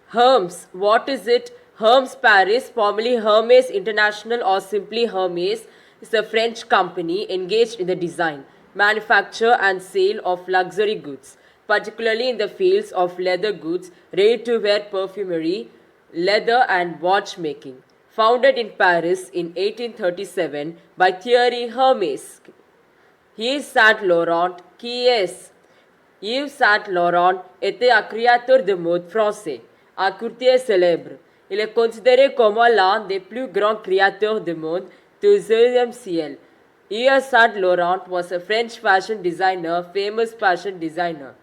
Hermes. What is it? Hermes Paris, formerly Hermes International or simply Hermes, is a French company engaged in the design, manufacture, and sale of luxury goods, particularly in the fields of leather goods, ready to wear perfumery, leather, and watchmaking. Founded in Paris in 1837 by Thierry Hermes. Yves Saint Laurent, qui est Yves Saint Laurent était un créateur de mode français, un courtier célèbre. Il est considéré comme l'un des plus grands créateurs de mode du XVIe siècle. Yves Saint Laurent was a French fashion designer, famous fashion designer.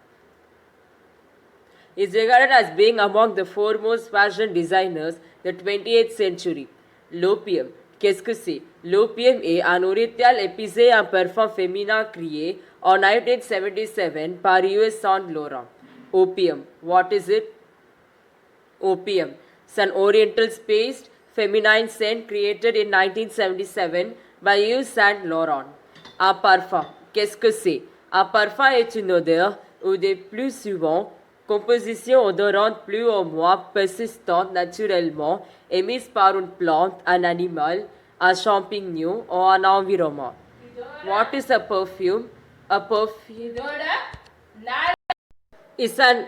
He is regarded as being among the foremost fashion designers the 20th century. L'opium. Qu'est-ce que c'est? L'opium est un oriental épicé un parfum féminin créé en 1977 par Yves Saint Laurent. Opium. What is it? Opium. It's an oriental spaced feminine scent created in 1977 by Yves Saint Laurent. Un parfum. Qu'est-ce que c'est? Un parfum est une odeur ou des plus souvent composition odorante plus ou moins persistante naturellement émise par une plante, un animal, un champignon ou un environnement. What is a perfume? A perfume is an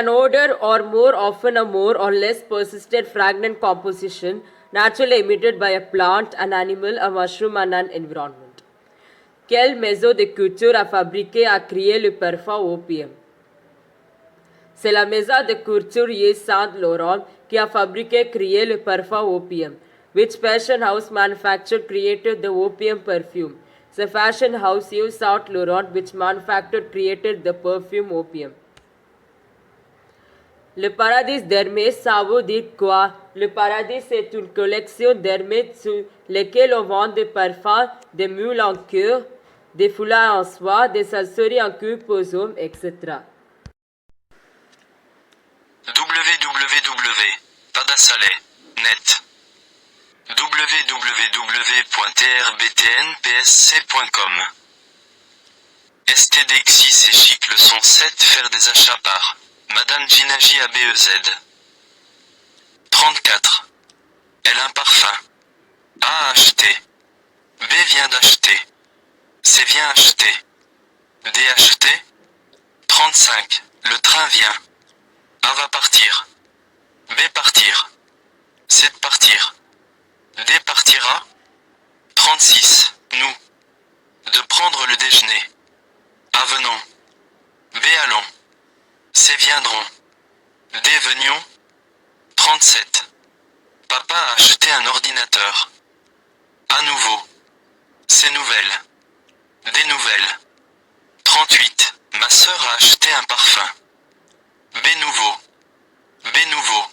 odor or more often a more or less persistent fragrant composition naturally emitted by a plant, an animal, a mushroom and an environment. Quelle maison de couture a créé le parfum opium? C'est la maison de couture Yves Saint Laurent qui a créé le parfum opium. Which fashion house manufactured created the opium perfume? The fashion house Yves Saint Laurent which manufactured created the perfume opium. Le paradis d'Hermès, ça veut dire quoi? Le paradis, c'est une collection d'Hermès sur lesquelles on vend des parfums, des moules en cuir, des foulards en soie, des accessoires en cuir posum, etc. www.padasaleh.net www.trbtnpsc.com STDXI et Chic leçon 7 faire des achats par Madame Ginaji ABEZ 34. Elle un parfum. A a acheté. B vient d'acheter. C vient acheter. D acheter. 35. Le train vient. A va partir. B partir. C de partir. D partira. 36. Nous. De prendre le déjeuner. A venons. B allons. C viendront. D venions. 37. Papa a acheté un ordinateur. À nouveau. C nouvelles. Des nouvelles. 38. Ma sœur a acheté un parfum. B nouveau. B nouveau.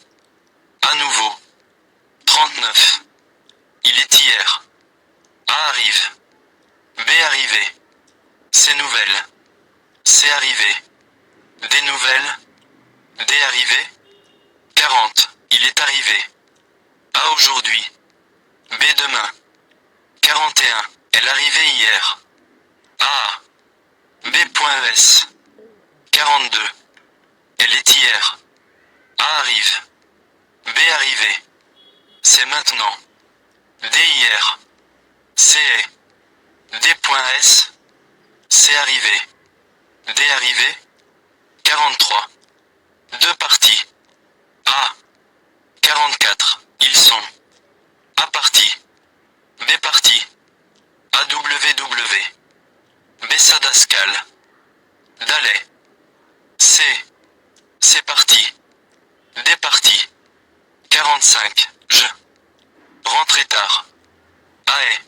À nouveau. 39. Il est hier. A arrive. B arrivé. C nouvelles. C arrivé. Des nouvelles. D arrivé. 40. Il est arrivé. A aujourd'hui. B demain. 41. Elle arrivait hier. A. B.S. 42. Elle est hier. A arrive. B arrivé. C'est maintenant. D hier. C est. D.S. C arrivé. D arrivé. 43. Deux parties. A. 44. Ils sont. A partie. B partie. AWW. Bessadascal. Dallet. C. C'est parti. D parti. 45. Je. Rentrez tard. A est.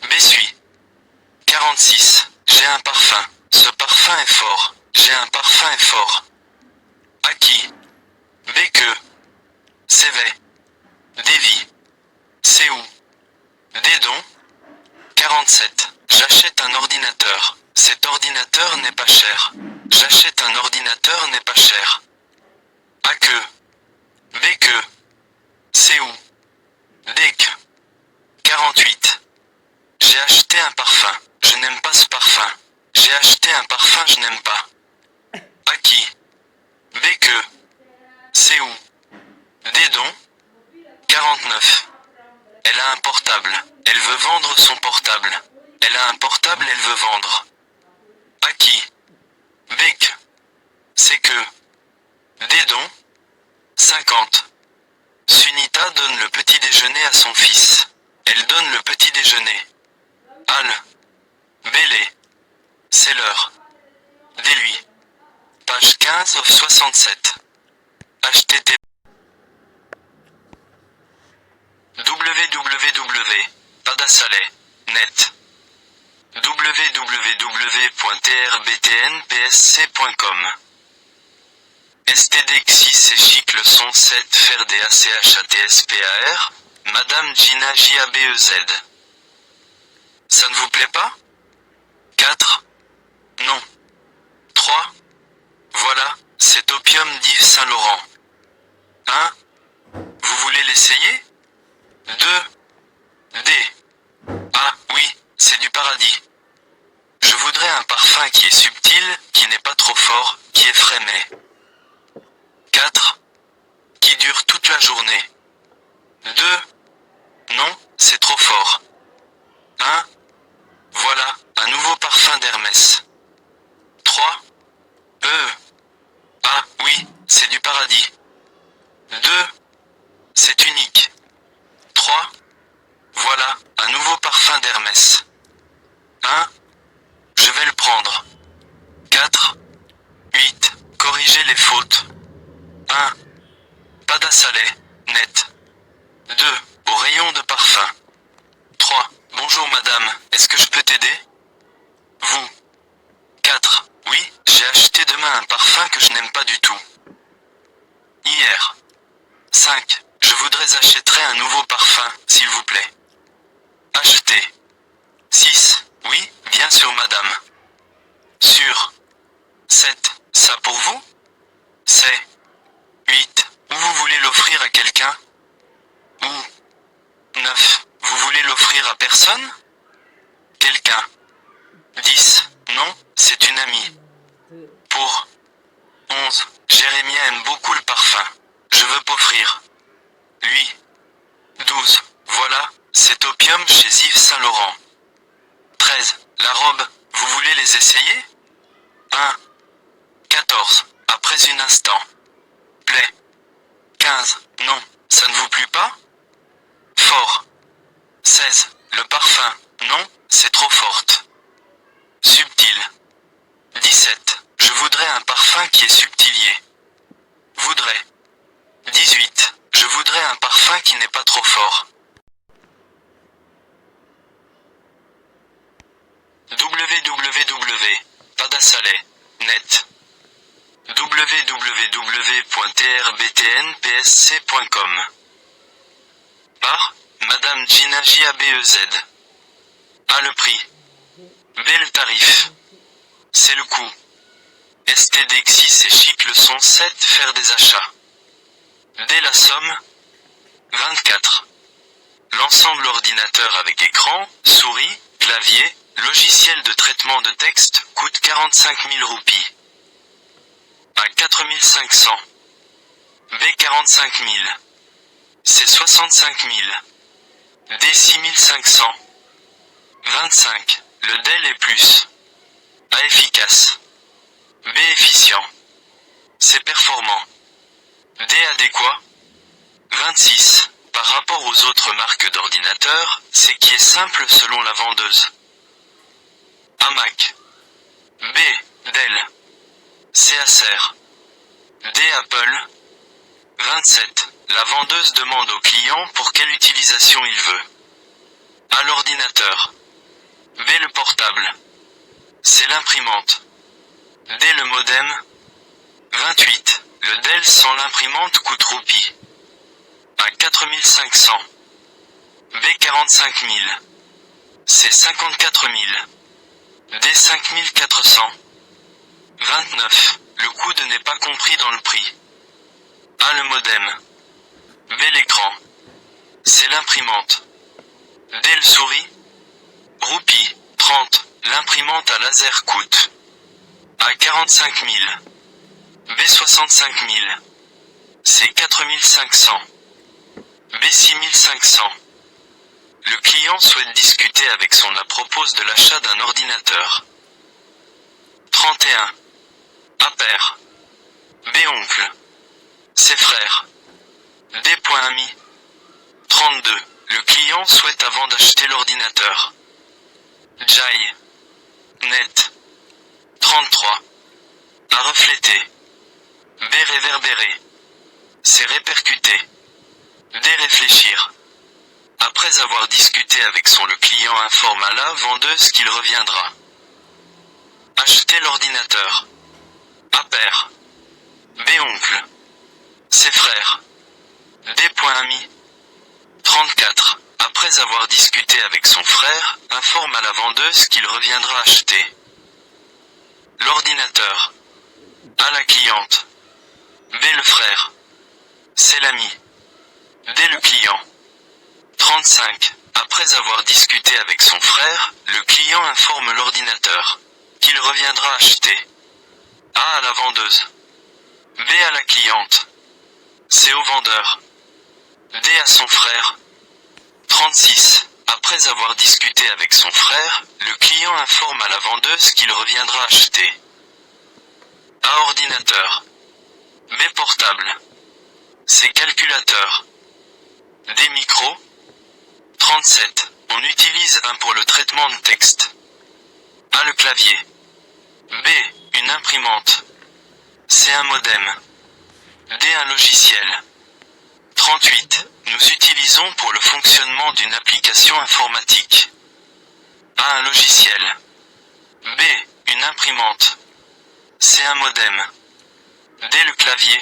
B suis. 46. J'ai un parfum. Ce parfum est fort. J'ai un parfum est fort. À qui? B que. C'est vrai. Dévie. C'est où? Des dons. 47. J'achète un ordinateur. Cet ordinateur n'est pas cher. J'achète un ordinateur n'est pas cher. A que. B que. C'est où? D que. 48. J'ai acheté un parfum. Je n'aime pas ce parfum. J'ai acheté un parfum je n'aime pas. À qui? B que. C'est où? Des dons? 49. Elle a un portable. Elle veut vendre son portable. Elle a un portable, elle veut vendre. À qui? Bec. C'est que. Des dons? 50. Sunita donne le petit déjeuner à son fils. Elle donne le petit déjeuner. Al. Bélé. C'est l'heure. Dis-lui. Page 15 of 67. HTTP www.padasale.net www.trbtnpsc.com STD6 et chic le son 7 faire des ACHATSPAR, Madame Gina JABEZ. Ça ne vous plaît pas? 4. Non. 3. Voilà, c'est Opium d'Yves Saint-Laurent. 1. Vous voulez l'essayer? 2. D. Ah, oui, c'est du paradis. Je voudrais un parfum qui est subtil, qui n'est pas trop fort, qui est frémé. 4. Qui dure toute la journée. 2. Non, c'est trop fort. 1. Voilà, un nouveau parfum d'Hermès. 3. Ah, oui, c'est du paradis. 2. C'est unique. 3. Voilà, un nouveau parfum d'Hermès. 1. Je vais le prendre. 4. 8. Corriger les fautes. 1. Padasale, net. 2. Au rayon de parfum. 3. Bonjour madame, est-ce que je peux t'aider? Vous. 4. Oui, j'ai acheté demain un parfum que je n'aime pas du tout. Hier. 5. Je voudrais acheter un nouveau parfum, s'il vous plaît. Acheter. 6. Oui, bien sûr madame. Sûr. 7. Ça pour vous? C'est. 8. Où vous voulez l'offrir à quelqu'un? Où? 9. Vous voulez l'offrir à personne? Quelqu'un. 10. Non, c'est une amie. Pour. 11. Jérémie aime beaucoup le parfum. Je veux t'offrir. Lui. 12. Voilà, c'est Opium chez Yves Saint-Laurent. 13. La robe, vous voulez les essayer? 1. 14. Après un instant. Plaît. 15. Non, ça ne vous plut pas? Fort. 16. Le parfum. Non, c'est trop forte. Subtil. 17. Je voudrais un parfum qui est subtilier. Voudrais. 18. Je voudrais un parfum qui n'est pas trop fort. www.padasale.net www.trbtnpsc.com Par Madame Gina JABEZ. A le prix. B le tarif. C'est le coût. STD6 et chic le son 7 faire des achats. D la somme. 24. L'ensemble ordinateur avec écran, souris, clavier, logiciel de traitement de texte coûte 45 000 roupies. A 4 500. B 45 000. C 65 000. D 6 500. 25. Le Dell est plus. A efficace. B efficient. C performant. D adéquat. 26. Par rapport aux autres marques d'ordinateurs, c'est qui est simple selon la vendeuse. A Mac. B. Dell. C Acer. D Apple. 27. La vendeuse demande au client pour quelle utilisation il veut. A l'ordinateur. B le portable. C l'imprimante. D le modem. 28. Le Dell sans l'imprimante coûte roupie. A 4 500. B 45 000. C 54 000. D 5 400. 29. Le coût n'est pas compris dans le prix. A le modem. B l'écran. C l'imprimante. D le souris. Roupie. 30. L'imprimante à laser coûte. A 45 000. B 65 000. C 4500. B 6500. Le client souhaite discuter avec son à propos de l'achat d'un ordinateur. 31. A père. B oncle. C frère. D ami. 32. Le client souhaite avant d'acheter l'ordinateur. Jai. Net. 33. À refléter. B réverbérer. C répercuter. D réfléchir. Après avoir discuté avec le client informe à la vendeuse qu'il reviendra. Acheter l'ordinateur. A père. B oncle. C frère. D ami. 34. Après avoir discuté avec son frère, informe à la vendeuse qu'il reviendra acheter l'ordinateur. A la cliente. B le frère. C l'ami. D le client. 35. Après avoir discuté avec son frère, le client informe l'ordinateur qu'il reviendra acheter. A à la vendeuse. B à la cliente. C au vendeur. D à son frère. 36. Après avoir discuté avec son frère, le client informe à la vendeuse qu'il reviendra acheter A ordinateur. B portable. C calculateur. D micro. 37. On utilise un pour le traitement de texte. A le clavier. B une imprimante. C un modem. D un logiciel. 38. Nous utilisons pour le fonctionnement d'une application informatique. A un logiciel. B une imprimante. C un modem. D le clavier.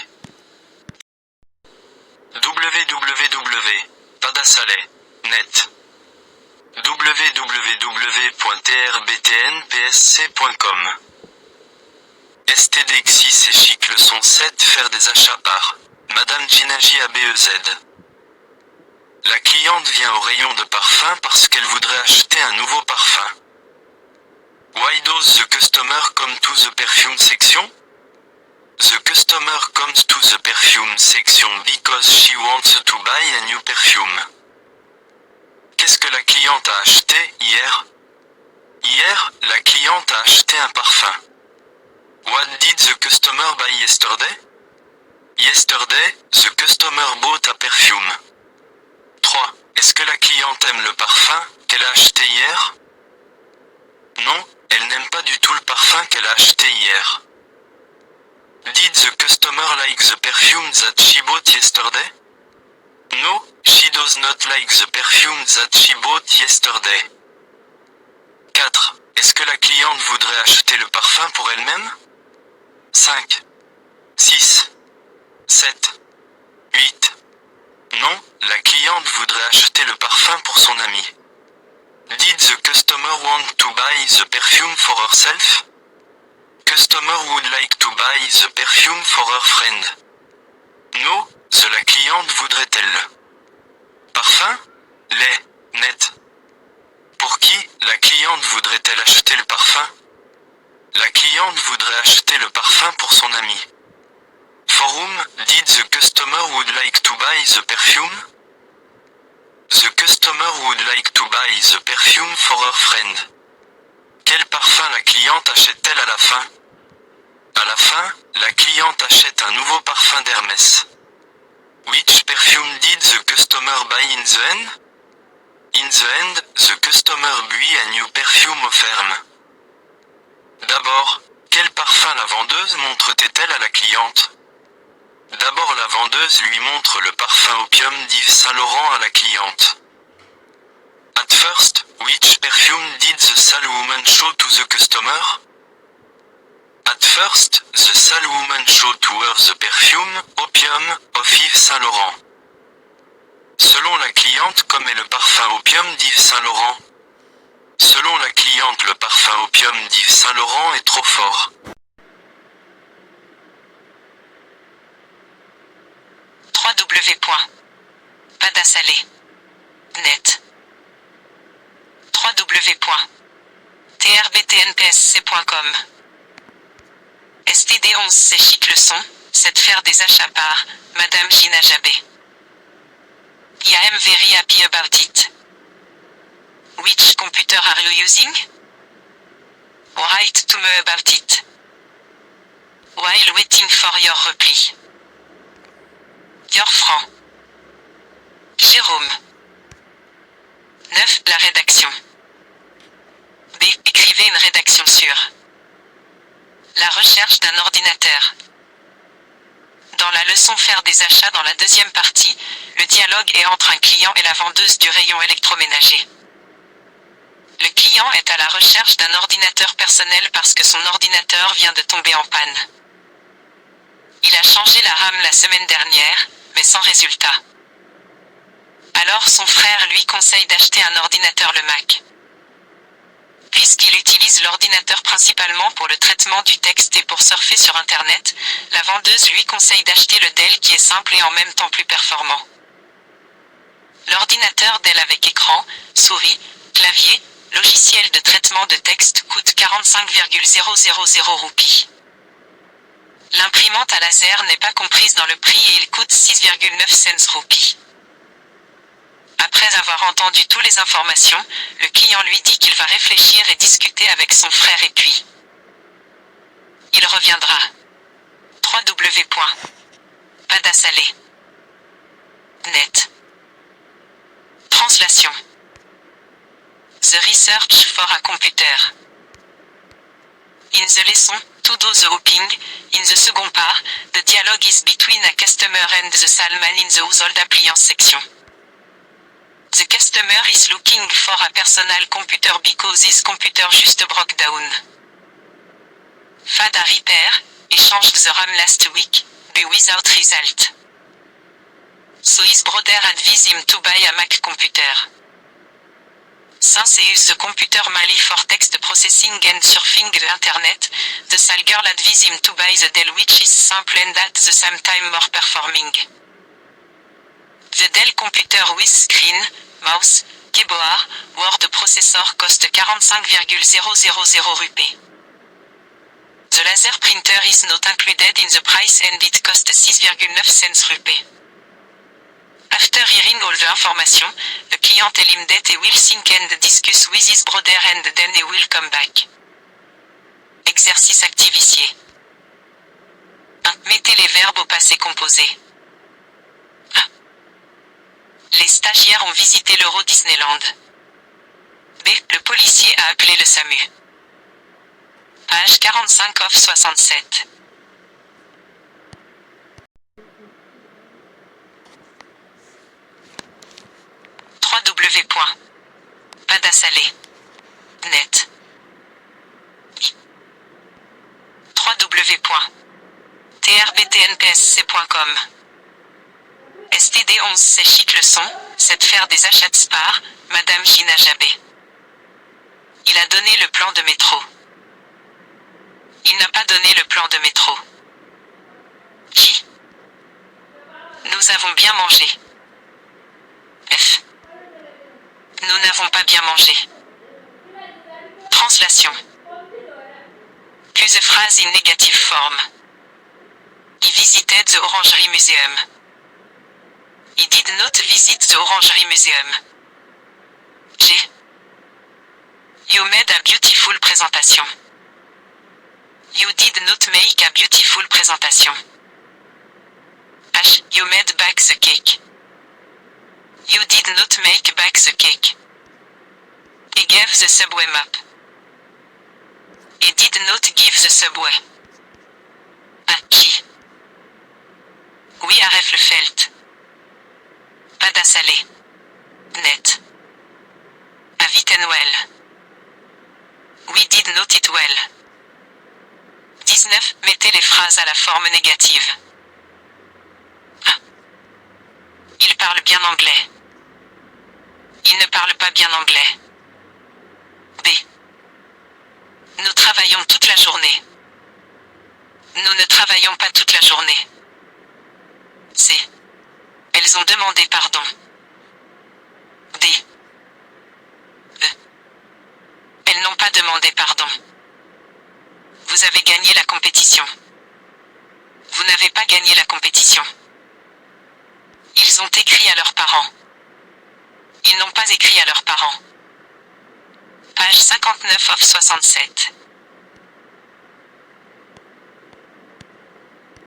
www.padasaleh.net www.trbtnpsc.com STDX6 et Chic leçon 7 faire des achats par Madame Ginaji ABEZ. La cliente vient au rayon de parfum parce qu'elle voudrait acheter un nouveau parfum. Why does the customer come to the perfume section? The customer comes to the perfume section because she wants to buy a new perfume. Qu'est-ce que la cliente a acheté hier? Hier, la cliente a acheté un parfum. What did the customer buy yesterday? Yesterday, the customer bought a perfume. 3. Est-ce que la cliente aime le parfum qu'elle a acheté hier? Non, elle n'aime pas du tout le parfum qu'elle a acheté hier. Did the customer like the perfume that she bought yesterday? No, she does not like the perfume that she bought yesterday. 4. Est-ce que la cliente voudrait acheter le parfum pour elle-même? 5. 6. 7. 8. Non, la cliente voudrait acheter le parfum pour son ami. Did the customer want to buy the perfume for herself? Customer would like to buy the perfume for her friend. No, la cliente voudrait-elle. Parfum? Lait, net. Pour qui, la cliente voudrait-elle acheter le parfum? La cliente voudrait acheter le parfum pour son ami. For whom did the customer would like to buy the perfume? The customer would like to buy the perfume for her friend. Quel parfum la cliente achète-t-elle à la fin? À la fin, la cliente achète un nouveau parfum d'Hermès. Which perfume did the customer buy in the end? In the end, the customer buy a new perfume of Hermès. D'abord, quel parfum la vendeuse montre-t-elle à la cliente? D'abord la vendeuse lui montre le parfum Opium d'Yves Saint Laurent à la cliente. At first, which perfume did the saleswoman show to the customer? At first, the saleswoman showed to her the perfume Opium of Yves Saint Laurent. Selon la cliente, comme est le parfum Opium d'Yves Saint Laurent? Selon la cliente, le parfum Opium d'Yves Saint Laurent est trop fort. www.padasaleh.net www.trbtnpsc.com STD11 c'est chic leçon C'est faire des achats par Madame Gina Jabé. I am very happy about it. Which computer are you using? Write to me about it. While waiting for your reply. Your franc. Jérôme. 9. La rédaction. B. Écrivez une rédaction sur la recherche d'un ordinateur. Dans la leçon Faire des achats dans la deuxième partie, le dialogue est entre un client et la vendeuse du rayon électroménager. Le client est à la recherche d'un ordinateur personnel parce que son ordinateur vient de tomber en panne. Il a changé la RAM la semaine dernière, mais sans résultat. Alors son frère lui conseille d'acheter un ordinateur le Mac. Puisqu'il utilise l'ordinateur principalement pour le traitement du texte et pour surfer sur Internet, la vendeuse lui conseille d'acheter le Dell qui est simple et en même temps plus performant. L'ordinateur Dell avec écran, souris, clavier, logiciel de traitement de texte coûte 45,000 roupies. L'imprimante à laser n'est pas comprise dans le prix et il coûte 6,9 cents roupies. Après avoir entendu toutes les informations, le client lui dit qu'il va réfléchir et discuter avec son frère et puis il reviendra. 3W. Padasalé. Net. Translation. The research for a computer. In the lesson, to do the hopping, in the second part, the dialogue is between a customer and the salesman in the household appliance section. The customer is looking for a personal computer because his computer just broke down. Had a repair, he changed the RAM last week, but without result. So his brother advised him to buy a Mac computer. Since he used the computer mainly for text processing and surfing the internet, the sale girl advised him to buy the Dell which is simple and at the same time more performing. The Dell computer with screen, mouse, keyboard, word processor cost 45,000 rupees. The laser printer is not included in the price and it cost 6,9 cents rupees. After hearing all the information, the client tell him that he will think and discuss with his brother and then he will come back. Exercice actif ici. 1. Mettez les verbes au passé composé. 1. Les stagiaires ont visité l'Euro Disneyland. B. Le policier a appelé le SAMU. Page 45 of 67. W. Padasalé. Net. 3W. TRBTNPSC.com. STD11 c'est chic le son, c'est de faire des achats de Spar, Madame Gina Jabé. Il a donné le plan de métro. Il n'a pas donné le plan de métro. J. Nous avons bien mangé. F. Nous n'avons pas bien mangé. Translation. Use phrase in negative form. He visited the Orangery Museum. He did not visit the Orangery Museum. G. You made a beautiful presentation. You did not make a beautiful presentation. H. You made back the cake. You did not make back the cake. He gave the subway map. He did not give the subway. Qui? Oui à Reflefelt. Padasalé. Net. À Wittenwell. We did not eat well. 19. Mettez les phrases à la forme négative. 1. Il parle bien anglais. Il ne parle pas bien anglais. B. Nous travaillons toute la journée. Nous ne travaillons pas toute la journée. C. Elles ont demandé pardon. D. E. Elles n'ont pas demandé pardon. Vous avez gagné la compétition. Vous n'avez pas gagné la compétition. Ils ont écrit à leurs parents. Ils n'ont pas écrit à leurs parents. Page 59 of 67.